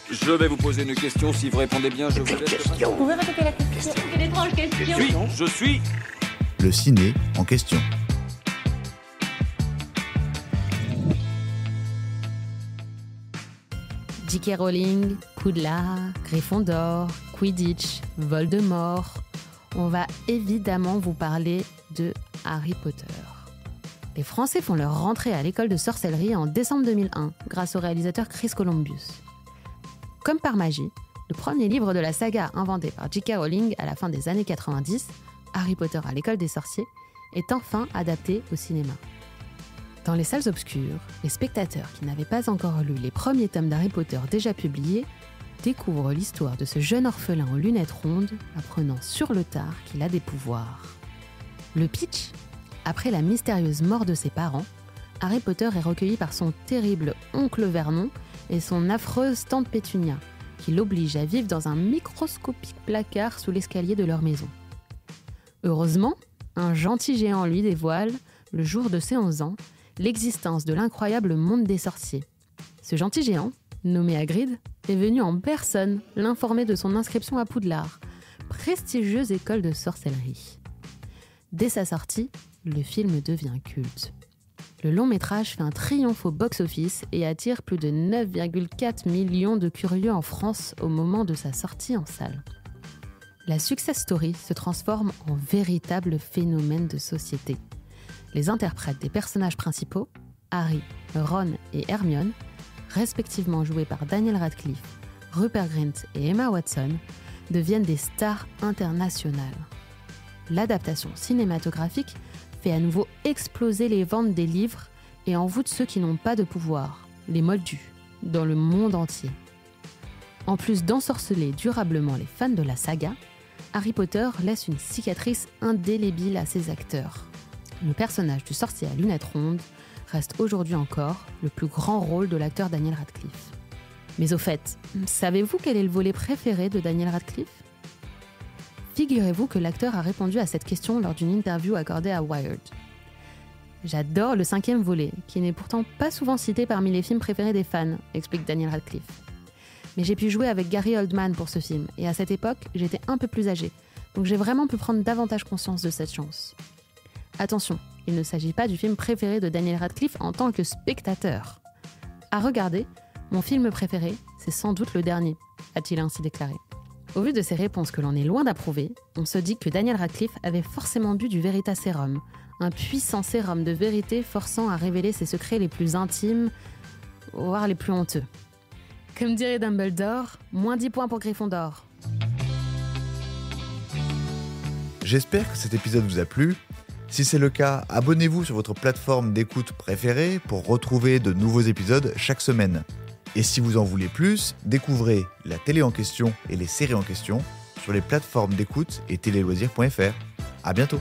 Je vais vous poser une question. Si vous répondez bien, je vous laisse. Vous pouvez répéter la question? Quelle étrange question. Je suis. Le ciné en question. J.K. Rowling, Poudlard, Gryffondor, Quidditch, Voldemort. On va évidemment vous parler de Harry Potter. Les Français font leur rentrée à l'école de sorcellerie en décembre 2001 grâce au réalisateur Chris Columbus. Comme par magie, le premier livre de la saga inventé par J.K. Rowling à la fin des années 90, Harry Potter à l'école des sorciers, est enfin adapté au cinéma. Dans les salles obscures, les spectateurs qui n'avaient pas encore lu les premiers tomes d'Harry Potter déjà publiés découvrent l'histoire de ce jeune orphelin aux lunettes rondes apprenant sur le tard qu'il a des pouvoirs. Le pitch ? Après la mystérieuse mort de ses parents, Harry Potter est recueilli par son terrible oncle Vernon et son affreuse tante Pétunia, qui l'obligent à vivre dans un microscopique placard sous l'escalier de leur maison. Heureusement, un gentil géant lui dévoile, le jour de ses 11 ans, l'existence de l'incroyable monde des sorciers. Ce gentil géant, nommé Hagrid, est venu en personne l'informer de son inscription à Poudlard, prestigieuse école de sorcellerie. Dès sa sortie, le film devient culte. Le long métrage fait un triomphe au box-office et attire plus de 9,4 millions de curieux en France au moment de sa sortie en salle. La success story se transforme en véritable phénomène de société. Les interprètes des personnages principaux, Harry, Ron et Hermione, respectivement joués par Daniel Radcliffe, Rupert Grint et Emma Watson, deviennent des stars internationales. L'adaptation cinématographique fait à nouveau exploser les ventes des livres et envoûte ceux qui n'ont pas de pouvoir, les moldus, dans le monde entier. En plus d'ensorceler durablement les fans de la saga, Harry Potter laisse une cicatrice indélébile à ses acteurs. Le personnage du sorcier à lunettes rondes reste aujourd'hui encore le plus grand rôle de l'acteur Daniel Radcliffe. Mais au fait, savez-vous quel est le volet préféré de Daniel Radcliffe ? Figurez-vous que l'acteur a répondu à cette question lors d'une interview accordée à Wired. « J'adore le 5e volet, qui n'est pourtant pas souvent cité parmi les films préférés des fans », explique Daniel Radcliffe. « Mais j'ai pu jouer avec Gary Oldman pour ce film, et à cette époque, j'étais un peu plus âgé, donc j'ai vraiment pu prendre davantage conscience de cette chance. » Attention, il ne s'agit pas du film préféré de Daniel Radcliffe en tant que spectateur. À regarder, mon film préféré, c'est sans doute le dernier, a-t-il ainsi déclaré. Au vu de ces réponses que l'on est loin d'approuver, on se dit que Daniel Radcliffe avait forcément bu du Veritaserum, un puissant sérum de vérité forçant à révéler ses secrets les plus intimes, voire les plus honteux. Comme dirait Dumbledore, moins 10 points pour Gryffondor. J'espère que cet épisode vous a plu. Si c'est le cas, abonnez-vous sur votre plateforme d'écoute préférée pour retrouver de nouveaux épisodes chaque semaine. Et si vous en voulez plus, découvrez la télé en question et les séries en question sur les plateformes d'écoute et téléloisirs.fr. À bientôt.